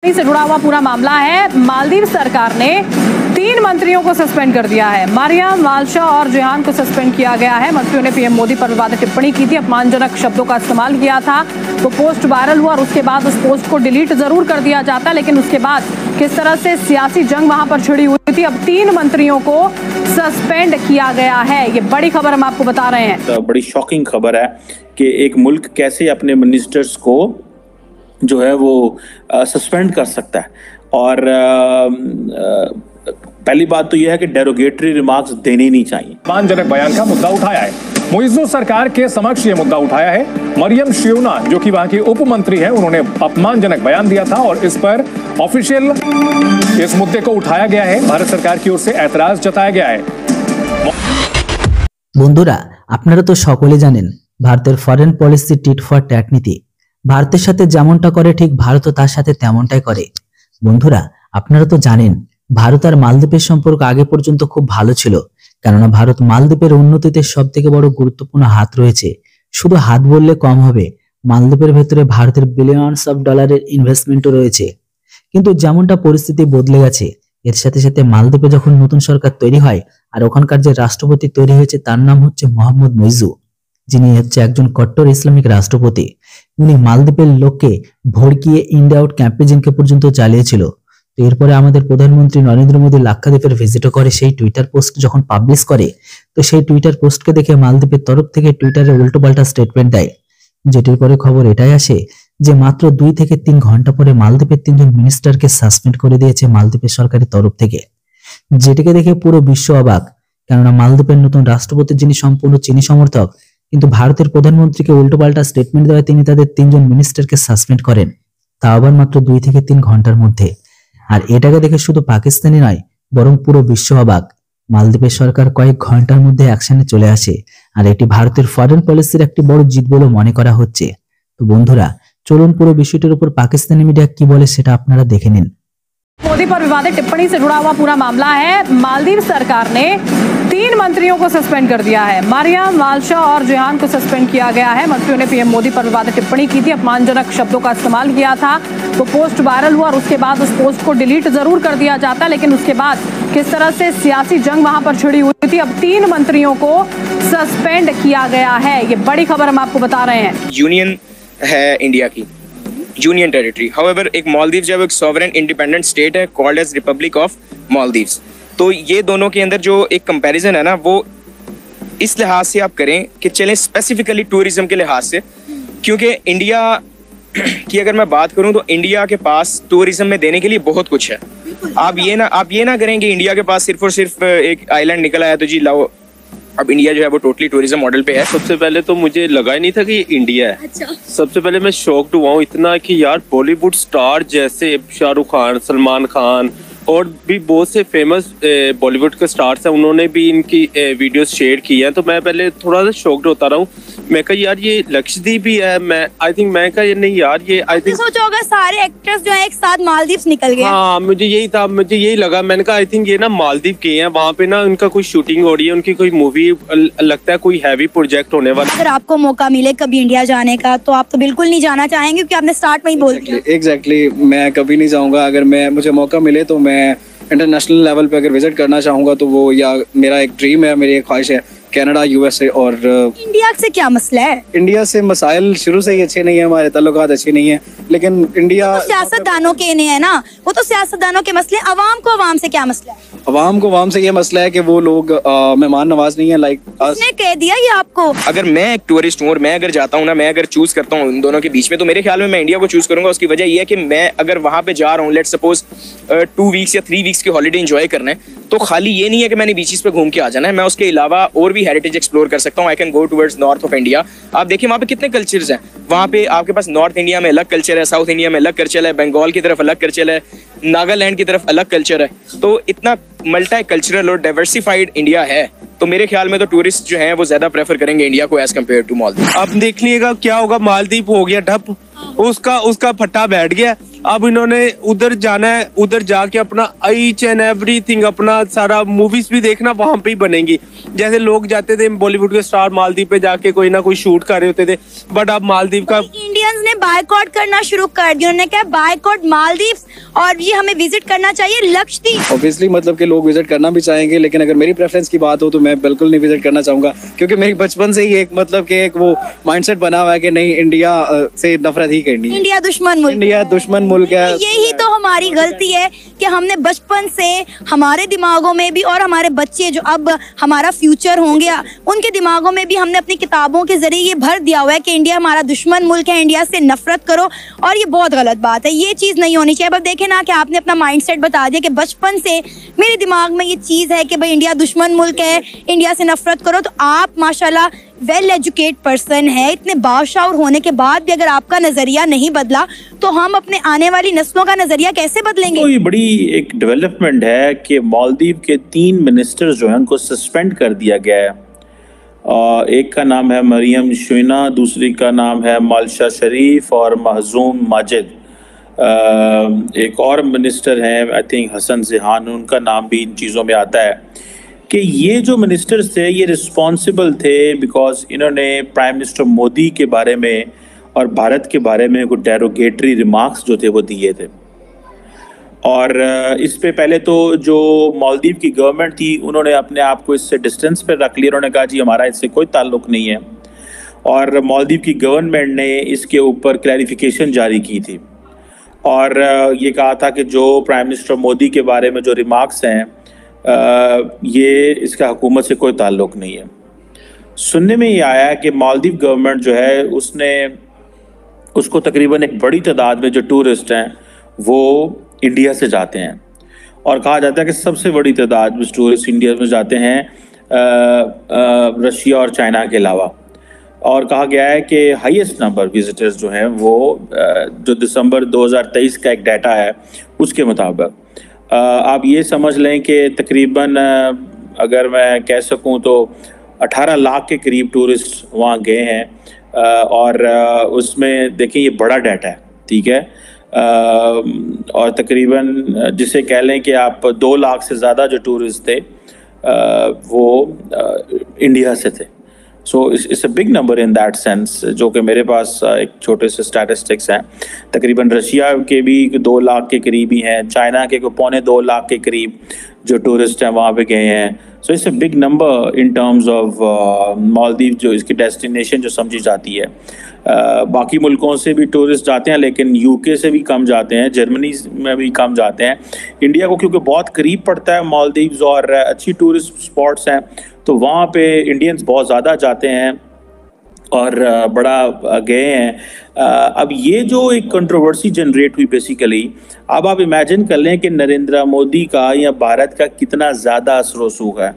से जुड़ा हुआ पूरा मामला है। मालदीव सरकार ने 3 मंत्रियों को सस्पेंड कर दिया है। मरियम, माल्शा और जेहान को सस्पेंड किया गया है। मंत्रियों ने पीएम मोदी पर विवादित टिप्पणी की थी, अपमानजनक शब्दों का इस्तेमाल किया था। तो पोस्ट वायरल हुआ और उसके बाद उस पोस्ट को डिलीट जरूर कर दिया जाता, लेकिन उसके बाद किस तरह से सियासी जंग वहां पर छिड़ी हुई थी। अब 3 मंत्रियों को सस्पेंड किया गया है। ये बड़ी खबर हम आपको बता रहे हैं। तो बड़ी शॉकिंग खबर है कि एक मुल्क कैसे अपने मिनिस्टर्स को जो है वो सस्पेंड कर सकता है। और पहली बात तो यह है कि डेरोगेटरी रिमार्क्स देने ही नहीं चाहिए। अपमानजनक बयान का मुद्दा उठाया है। मुइज़्ज़ू सरकार के समक्ष ये मुद्दा उठाया है। मरियम शियोना, जो कि वहां की उप मंत्री है, उन्होंने अपमानजनक बयान दिया था और इस पर ऑफिशियल इस मुद्दे को उठाया गया है। भारत सरकार की ओर से ऐतराज जताया गया है। বন্ধুরা, আপনারা তো সকলে জানেন ভারতের foreign policy tit for tat নীতি। ভারতের সাথে যেমনটা করে ঠিক ভারতও তার সাথে তেমনটাই করে। বন্ধুরা, আপনারা তো জানেন ভারত আর মালদ্বীপের সম্পর্ক আগে পর্যন্ত খুব ভালো ছিল, কেননা ভারত মালদ্বীপের উন্নতিতে সবথেকে বড় গুরুত্বপূর্ণ হাত রয়েছে। শুধু হাত বললে কম হবে, মালদ্বীপের ভেতরে ভারতের বিলিয়নস অফ ডলারের ইনভেস্টমেন্টও রয়েছে। কিন্তু যেমনটা পরিস্থিতি বদলে গেছে, এর সাথে সাথে মালদ্বীপে যখন নতুন সরকার তৈরি হয় আর ওখানকার যে রাষ্ট্রপতি তৈরি হয়েছে তার নাম হচ্ছে মোহাম্মদ মুইজ্জু, যিনি হচ্ছে একজন কট্টর ইসলামিক রাষ্ট্রপতি। উনি মালদ্বীপের লোককে ভড়কিয়ে ইন্ডিয়া আউট ক্যাম্পেইনকে পর্যন্ত চালিয়েছিল। তো এরপরে আমাদের প্রধানমন্ত্রী নরেন্দ্র মোদী লাক্ষাদ্বীপের ভিজিটও করে। সেই টুইটার পোস্ট যখন পাবলিশ করে, তো সেই টুইটার পোস্টকে দেখে মালদ্বীপের তরফ থেকে টুইটারে উল্টোপাল্টা স্টেটমেন্ট দেয়, যেটির পরে খবর এটাই আসে যে মাত্র 2 থেকে 3 ঘন্টা পরে মালদ্বীপের 3 জন মিনিস্টারকে সাসপেন্ড করে দিয়েছে মালদ্বীপের সরকারের তরফ থেকে। যেটিকে দেখে পুরো বিশ্ব অবাক, কেননা মালদ্বীপের নতুন রাষ্ট্রপতি যিনি সম্পূর্ণ চীনী সমর্থক, কিন্তু ভারতের প্রধানমন্ত্রীকে উল্টোপাল্টা স্টেটমেন্ট দেওয়ায় তিনি তাদের 3 জন মিনিস্টারকে সাসপেন্ড করেন, তা আবার মাত্র 2 থেকে 3 ঘন্টার মধ্যে। আর এটাকে দেখে শুধু পাকিস্তানি নয়, বরং পুরো বিশ্ব অবাক। মালদ্বীপের সরকার কয়েক ঘন্টার মধ্যে অ্যাকশনে চলে আসে, আর এটি ভারতের ফরেন পলিসির একটি বড় জিত বলে মনে করা হচ্ছে। তো বন্ধুরা, চলুন পুরো বিষয়টির উপর পাকিস্তানি মিডিয়া কি বলে সেটা আপনারা দেখে নিন। मोदी पर विवादित टिप्पणी से जुड़ा हुआ पूरा मामला है। मालदीव सरकार ने 3 मंत्रियों को सस्पेंड कर दिया है। मरियम, माल्शा और जेहान को सस्पेंड किया गया है। मंत्रियों ने पीएम मोदी पर विवादित टिप्पणी की थी, अपमानजनक शब्दों का इस्तेमाल किया था। तो पोस्ट वायरल हुआ और उसके बाद उस पोस्ट को डिलीट जरूर कर दिया जाता, लेकिन उसके बाद किस तरह से सियासी जंग वहां पर छिड़ी हुई थी। अब 3 मंत्रियों को सस्पेंड किया गया है। ये बड़ी खबर हम आपको बता रहे हैं। यूनियन है इंडिया की, यूनियन टेरिटरी। हाउएवर एक मालदीव जब एक सॉवरेन इंडिपेंडेंट स्टेट है called as republic of Maldives. तो ये दोनों के अंदर जो एक कंपैरिजन है ना, वो इस लिहाज से आप करें कि चलें स्पेसिफिकली टूरिज्म के लिहाज से, क्योंकि इंडिया की अगर मैं बात करूं तो इंडिया के पास टूरिज्म में देने के लिए बहुत कुछ है। आप ये ना करें कि इंडिया के पास सिर्फ और सिर्फ एक आइलैंड निकला है तो जी लाओ अब इंडिया जो है वो टोटली टूरिज्म मॉडल पे है। सबसे पहले तो मुझे लगा ही नहीं था कि ये इंडिया है। अच्छा। सबसे पहले मैं शॉक्ड हुआ हूँ इतना कि यार बॉलीवुड स्टार जैसे शाहरुख खान, सलमान खान और भी बहुत से फेमस बॉलीवुड के स्टार्स हैं, उन्होंने भी इनकी वीडियोस शेयर की हैं। तो मैं पहले थोड़ा सा शॉक्ड होता रहा हूँ। मैं कहा यार ये लक्षद्वीप भी है। मैं कहा नहीं यार ये सोचो अगर सारे एक्टर्स जो है एक साथ मालदीव्स निकल गए। हाँ, मुझे यही लगा। मैंने कहा आई थिंक ये ना मालदीव गए हैं, वहाँ पे ना उनका कोई शूटिंग हो रही है, उनकी कोई मूवी लगता है, कोई हैवी प्रोजेक्ट होने वाला। अगर आपको मौका मिले कभी इंडिया जाने का तो आप तो बिल्कुल नहीं जाना चाहेंगे, क्योंकि आपने स्टार्ट में ही बोल दिया। एग्जैक्टली, मैं कभी नहीं जाऊँगा। अगर मुझे मौका मिले तो मैं इंटरनेशनल लेवल पे अगर विजिट करना चाहूँगा तो वो, या मेरा एक ड्रीम है, मेरी एक ख्वाहिश है कनाडा, यूएसए। और इंडिया से क्या मसला है? इंडिया से मसाइल शुरू से ही अच्छे नहीं है, हमारे ताल्लुकात अच्छे नहीं है, लेकिन इंडिया तो सियासतदानों के नहीं है ना, वो तो सियासतदानों के मसले। अवाम को अवाम से क्या मसला है? अवाम को अवाम से ये मसला है कि वो लोग मेहमान नवाज नहीं है। उसने कह दिया ये आपको। अगर मैं एक टूरिस्ट हूँ और मैं अगर जाता हूँ ना, मैं अगर चूज करता हूँ इन दोनों के बीच में, तो मेरे ख्याल में मैं इंडिया को चूज करूंगा। उसकी वजह यह है कि मैं अगर वहां पे जा रहा हूँ, लेट्स सपोज 2 वीक्स या 3 वीक्स की हॉलीडे एंजॉय करना है, तो खाली ये नहीं है कि मैंने बीचेस पे घूम के आ जाना है। मैं उसके अलावा और भी हेरिटेज एक्सप्लोर कर सकता हूँ। I can go towards north of India. आप देखिए वहाँ पे कितने कल्चर्स हैं। वहाँ पे आपके पास नॉर्थ इंडिया में अलग कल्चर है, साउथ इंडिया में अलग कल्चर है, बंगाल की तरफ अलग कल्चर है, नागालैंड की तरफ अलग कल्चर है। तो इतना मल्टी कल्चरल और डाइवर्सिफाइड इंडिया है, तो मेरे ख्याल में तो टूरिस्ट जो हैं वो ज्यादा प्रेफर करेंगे इंडिया को एज कम्पेयर टू मालदीव। अब देख लीजिएगा क्या होगा, मालदीव हो गया ठप। उसका फट्टा बैठ गया। अब इन्होंने उधर जाना है, उधर जाके अपना ईच एंड एवरीथिंग, अपना सारा मूवीज भी देखना वहां पे ही बनेंगी। जैसे लोग जाते थे बॉलीवुड के स्टार मालदीव पे जाके कोई ना कोई शूट कर रहे होते थे, बट अब मालदीव का इंडियंस ने बायकॉट करना शुरू कर दिया। उन्होंने कहा बायकॉट मालदीव्स और ये हमें विजिट करना चाहिए लक्षद्वीप। ऑब्वियसली मतलब कि लोग विजिट करना भी चाहेंगे, लेकिन अगर मेरी प्रेफरेंस की बात हो तो मैं बिल्कुल नहीं विजिट करना चाहूंगा, क्योंकि मेरी बचपन से ही एक मतलब कि एक वो माइंडसेट बना हुआ है कि नहीं, इंडिया से नफरत ही करनी है। इंडिया दुश्मन मुल्क, इंडिया दुश्मन मुल्क है। यही तो हमारी गलती है कि हमने बचपन से हमारे दिमागों में भी, और हमारे बच्चे जो अब हमारा फ्यूचर होंगे उनके दिमागों में भी हमने अपनी किताबों के जरिए ये भर दिया हुआ है कि इंडिया हमारा दुश्मन मुल्क है, इंडिया से नफरत करो, और ये बहुत गलत बात है। ये चीज नहीं होनी चाहिए। अब देखें ना कि आपने अपना माइंडसेट बता दिया कि बचपन से मेरे दिमाग में ये चीज है कि भाई इंडिया दुश्मन मुल्क है, इंडिया से नफरत करो। तो आप माशाल्लाह वेल एजुकेट पर्सन है, इतने बाशाऊर होने के बाद भी अगर आपका नजरिया नहीं बदला तो हम अपने आने वाली नस्लों का नजरिया कैसे बदलेंगे? तो ये बड़ी एक डेवलपमेंट है कि मालदीव के 3 मिनिस्टर जो हैं उनको सस्पेंड कर दिया गया है। एक का नाम है मरियम शुइना, दूसरी का नाम है मालशा शरीफ और महजूम माजिद। एक और मिनिस्टर हैं आई थिंक हसन ज़िहान, उनका नाम भी इन चीज़ों में आता है कि ये जो मिनिस्टर्स थे ये रिस्पॉन्सिबल थे बिकॉज इन्होंने प्राइम मिनिस्टर मोदी के बारे में और भारत के बारे में कुछ डेरोगेटरी रिमार्क्स जो थे वो दिए थे। और इस पे पहले तो जो मालदीव की गवर्नमेंट थी उन्होंने अपने आप को इससे डिस्टेंस पे रख लिया। उन्होंने कहा जी हमारा इससे कोई ताल्लुक नहीं है, और मालदीव की गवर्नमेंट ने इसके ऊपर क्लैरिफिकेशन जारी की थी और ये कहा था कि जो प्राइम मिनिस्टर मोदी के बारे में जो रिमार्क्स हैं ये इसका हुकूमत से कोई ताल्लुक नहीं है। सुनने में ये आया कि मालदीव गवर्नमेंट जो है उसको तकरीबन एक बड़ी तादाद में जो टूरिस्ट हैं वो इंडिया से जाते हैं, और कहा जाता है कि सबसे बड़ी तादाद में टूरिस्ट इंडिया में जाते हैं रशिया और चाइना के अलावा। और कहा गया है कि हाईएस्ट नंबर विजिटर्स जो हैं वो जो दिसंबर 2023 का एक डाटा है उसके मुताबिक आप ये समझ लें कि तकरीबन अगर मैं कह सकूं तो 18 लाख के करीब टूरिस्ट वहाँ गए हैं, और उसमें देखिए ये बड़ा डाटा है, ठीक है। और तकरीबन जिसे कह लें कि आप 2 लाख से ज़्यादा जो टूरिस्ट थे वो इंडिया से थे। So it's a big number in that sense, जो कि मेरे पास एक छोटे से स्टैटिस्टिक्स हैं। तकरीबन रशिया के भी 2 लाख के करीब ही हैं, चाइना के 2.25 लाख के करीब जो टूरिस्ट हैं वहाँ पे गए हैं। So it's a big number in terms of Maldives, जो इसकी डेस्टिनेशन जो समझी जाती है। बाकी मुल्कों से भी टूरिस्ट जाते हैं, लेकिन यूके से भी कम जाते हैं, जर्मनी में भी कम जाते हैं। इंडिया को क्योंकि बहुत करीब पड़ता है मालदीव्स और अच्छी टूरिस्ट स्पॉट्स हैं, तो वहाँ पे इंडियंस बहुत ज़्यादा जाते हैं और बड़ा गए हैं। अब ये जो एक कंट्रोवर्सी जनरेट हुई बेसिकली, अब आप इमेजिन कर लें कि नरेंद्र मोदी का या भारत का कितना ज़्यादा असर रसूख है।